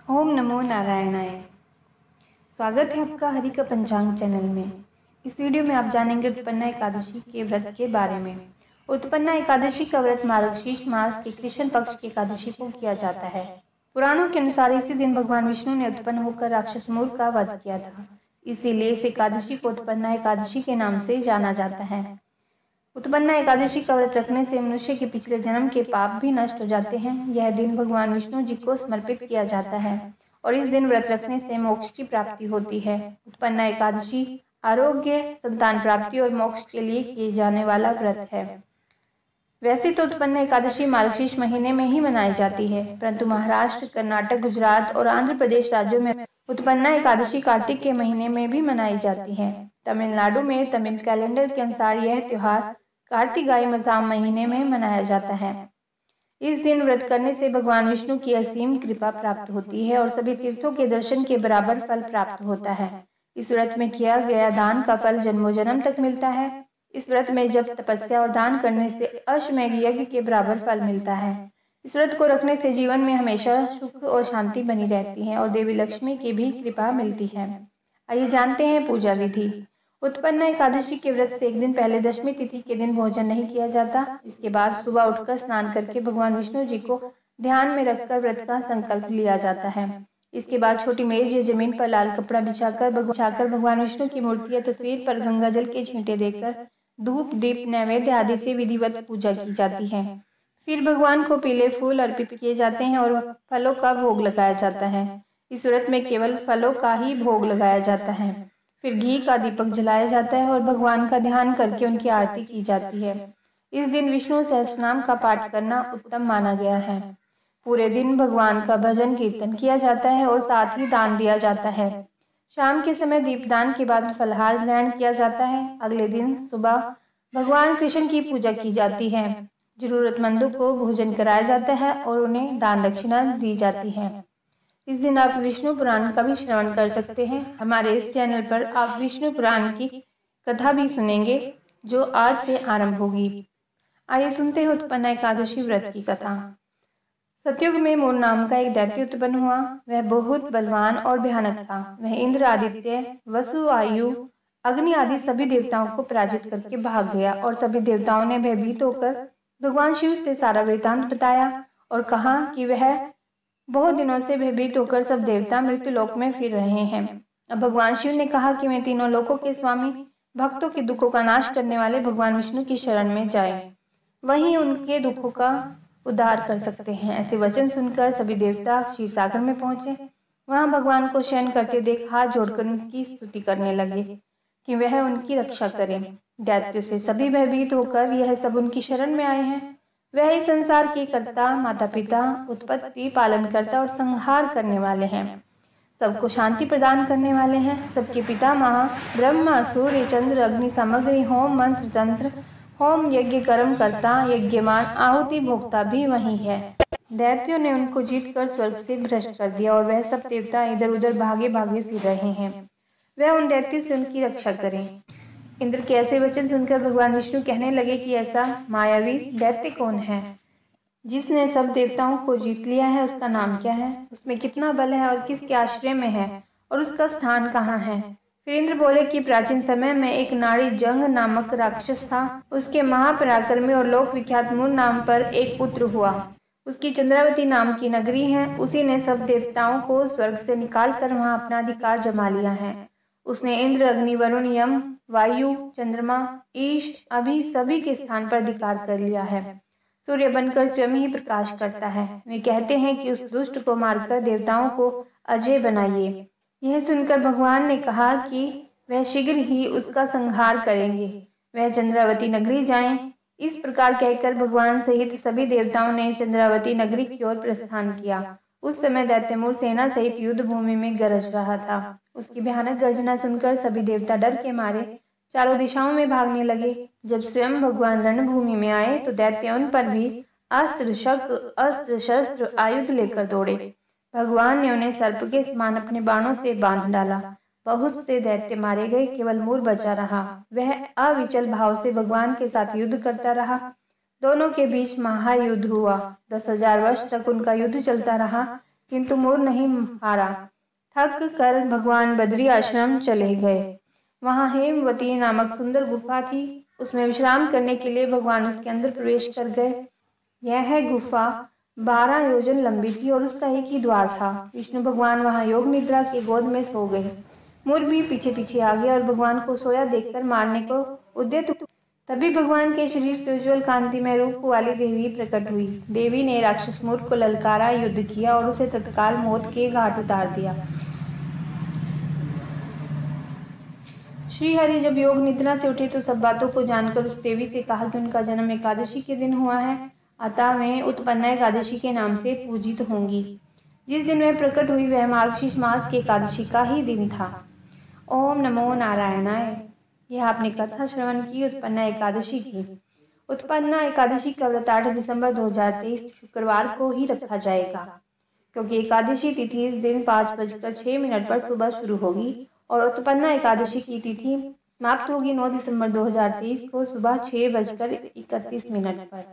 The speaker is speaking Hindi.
ओम नमो नारायणाय। स्वागत है आपका हरि का पंचांग चैनल में। इस वीडियो में आप जानेंगे उत्पन्ना एकादशी के व्रत के बारे में। उत्पन्ना एकादशी का व्रत मार्गशीर्ष मास के कृष्ण पक्ष की एकादशी को किया जाता है। पुराणों के अनुसार इसी दिन भगवान विष्णु ने उत्पन्न होकर राक्षस मूर का वध किया था। इसीलिए इस एकादशी को उत्पन्ना एकादशी के नाम से जाना जाता है। उत्पन्ना एकादशी का व्रत रखने से मनुष्य के पिछले जन्म के पाप भी नष्ट हो जाते हैं। यह दिन भगवान विष्णु जी को समर्पित किया जाता है और इस दिन व्रत रखने से मोक्ष की प्राप्ति होती है। उत्पन्ना एकादशी आरोग्य, संतान प्राप्ति और मोक्ष के लिए किए जाने वाला व्रत है। वैसे तो उत्पन्ना एकादशी मार्गशीर्ष महीने में ही मनाई जाती है, परंतु महाराष्ट्र, कर्नाटक, गुजरात और आंध्र प्रदेश राज्यों में उत्पन्ना एकादशी कार्तिक के महीने में भी मनाई जाती है। तमिलनाडु में तमिल कैलेंडर के अनुसार यह त्योहार कार्तिकाई मसाम महीने में मनाया जाता है। इस दिन व्रत करने से भगवान विष्णु की असीम कृपा प्राप्त होती है और सभी तीर्थों के दर्शन के बराबर फल प्राप्त होता है। इस व्रत में किया गया दान का फल जन्मों जन्म तक मिलता है। इस व्रत में जब तपस्या और दान करने से अश्वमेध यज्ञ के बराबर फल मिलता है। इस व्रत को रखने से जीवन में हमेशा सुख और शांति बनी रहती है और देवी लक्ष्मी की भी कृपा मिलती है। आइए जानते हैं पूजा विधि। उत्पन्ना एकादशी के व्रत से एक दिन पहले दशमी तिथि के दिन भोजन नहीं किया जाता। इसके बाद सुबह उठकर स्नान करके भगवान विष्णु जी को ध्यान में रखकर व्रत का संकल्प लिया जाता है। इसके बाद छोटी मेज या जमीन पर लाल कपड़ा बिछाकर भगवान विष्णु की मूर्ति या तस्वीर पर गंगा जल के छींटे देकर धूप, दीप, नैवेद्य आदि से विधिवत पूजा की जाती है। फिर भगवान को पीले फूल अर्पित किए जाते हैं और फलों का भोग लगाया जाता है। इस व्रत में केवल फलों का ही भोग लगाया जाता है। फिर घी का दीपक जलाया जाता है और भगवान का ध्यान करके उनकी आरती की जाती है। इस दिन विष्णु सहस्रनाम का पाठ करना उत्तम माना गया है। पूरे दिन भगवान का भजन कीर्तन किया जाता है और साथ ही दान दिया जाता है। शाम के समय दीपदान के बाद फलहार ग्रहण किया जाता है। अगले दिन सुबह भगवान कृष्ण की पूजा की जाती है। जरूरतमंदों को भोजन कराया जाता है और उन्हें दान दक्षिणा दी जाती है। इस दिन आप विष्णु पुराण का भी श्रवण कर सकते हैं। हमारे इस चैनल पर आप विष्णु पुराण की कथा भी सुनेंगे जो आज से आरंभ होगी। आइए सुनते हैं उत्पन्ना एकादशी व्रत की कथा। सतयुग में मूर नाम का एक दैत्य उत्पन्न हुआ। वह बहुत बलवान और भयानक था। वह इंद्र, आदित्य, वसु, वायु, अग्नि आदि सभी देवताओं को पराजित करके भाग गया और सभी देवताओं ने भयभीत होकर भगवान शिव से सारा वृतांत बताया और कहा कि वह बहुत दिनों से भयभीत होकर सब देवता मृत्यु लोक में फिर रहे हैं। अब भगवान शिव ने कहा कि मैं तीनों लोकों के स्वामी, भक्तों के दुखों का नाश करने वाले भगवान विष्णु की शरण में जाए, वहीं उनके दुखों का उद्धार कर सकते हैं। ऐसे वचन सुनकर सभी देवता क्षीर सागर में पहुंचे। वहां भगवान को शयन करते देख हाथ जोड़कर उनकी स्तुति करने लगे कि वह उनकी रक्षा करें। दैत्यों से सभी भयभीत होकर यह सब उनकी शरण में आए हैं। वह इस संसार के कर्ता, माता पिता, उत्पत्ति, पालन करता और संहार करने वाले हैं। सबको शांति प्रदान करने वाले हैं। सबके पिता महा ब्रह्मा, सूर्य, चंद्र, अग्नि, सामग्री, होम, मंत्र, तंत्र, होम, यज्ञ, कर्म करता, यज्ञमान, आहुति भोक्ता भी वही है। दैत्यों ने उनको जीत कर स्वर्ग से भ्रष्ट कर दिया और वह सब देवता इधर उधर भागे भागे फिर रहे हैं। वह उन दैत्यों से उनकी रक्षा करें। इंद्र के ऐसे वचन सुनकर भगवान विष्णु कहने लगे कि ऐसा मायावी दैत्य कौन है जिसने सब देवताओं को जीत लिया है? उसका नाम क्या है? उसमें कितना बल है और किसके आश्रय में है और उसका स्थान कहाँ है? फिर इंद्र बोले कि प्राचीन समय में एक नाड़ी जंग नामक राक्षस था। उसके महापराक्रमी और लोक विख्यात मूर नाम पर एक पुत्र हुआ। उसकी चंद्रावती नाम की नगरी है। उसी ने सब देवताओं को स्वर्ग से निकाल कर वहाँ अपना अधिकार जमा लिया है। उसने इंद्र, अग्नि, वरुण, यम, वायु, चंद्रमा, ईश, अभी सभी के स्थान पर अधिकार कर लिया है। सूर्य बनकर स्वयं ही प्रकाश करता है। वे कहते हैं कि उस दुष्ट को मारकर देवताओं को अजय बनाइए। यह सुनकर भगवान ने कहा कि वह शीघ्र ही उसका संहार करेंगे। वह चंद्रावती नगरी जाएं। इस प्रकार कहकर भगवान सहित सभी देवताओं ने चंद्रावती नगरी की ओर प्रस्थान किया। उस समय दैत्यमूर सेना सहित युद्ध भूमि में गरज रहा था। उसकी भयानक गर्जना सुनकर सभी देवता डर के मारे चारों दिशाओं में भागने लगे। जब स्वयं भगवान रणभूमि में आए तो दैत्य उन पर भी अस्त्र शस्त्र आयुध लेकर दौड़े। भगवान ने उन्हें सर्प के समान अपने बाणों से बांध डाला। बहुत से दैत्य मारे गए, केवल मूर बचा रहा। वह अविचल भाव से भगवान के साथ युद्ध करता रहा। दोनों के बीच महायुद्ध हुआ। 10,000 वर्ष तक उनका युद्ध चलता रहा। किंतु मोर नहीं हारा। थक कर भगवान बद्री आश्रम चले गए। वहाँ हेमवती नामक सुंदर गुफा थी। उसमें विश्राम करने के लिए भगवान उसके अंदर प्रवेश कर गए। यह गुफा 12 योजन लंबी थी और उसका एक ही द्वार था। विष्णु भगवान वहाँ योग निद्रा की गोद में सो गए। मोर भी पीछे पीछे आ गया और भगवान को सोया देखकर मारने को उद्यत। तभी भगवान के शरीर से उज्ज्वल कांतिमय रूप वाली देवी प्रकट हुई। देवी ने राक्षस मोर को ललकारा, युद्ध किया और उसे तत्काल मौत के घाट उतार दिया। श्री हरि जब योग निद्रा से उठे तो सब बातों को जानकर उस देवी से कहा कि उनका जन्म एकादशी के दिन हुआ है, अतः वे उत्पन्ना एकादशी के नाम से पूजित होंगी। जिस दिन वह प्रकट हुई वह मार्गशीर्ष मास की एकादशी का ही दिन था। ओम नमो नारायणाय। यह आपने कथा श्रवण की उत्पन्ना एकादशी की। उत्पन्ना एकादशी का व्रत 8 दिसंबर 2023 शुक्रवार को ही रखा जाएगा, क्योंकि एकादशी तिथि इस दिन 5:06 पर सुबह शुरू होगी और उत्पन्ना एकादशी की तिथि समाप्त होगी 9 दिसंबर 2023 को सुबह 6:31 पर।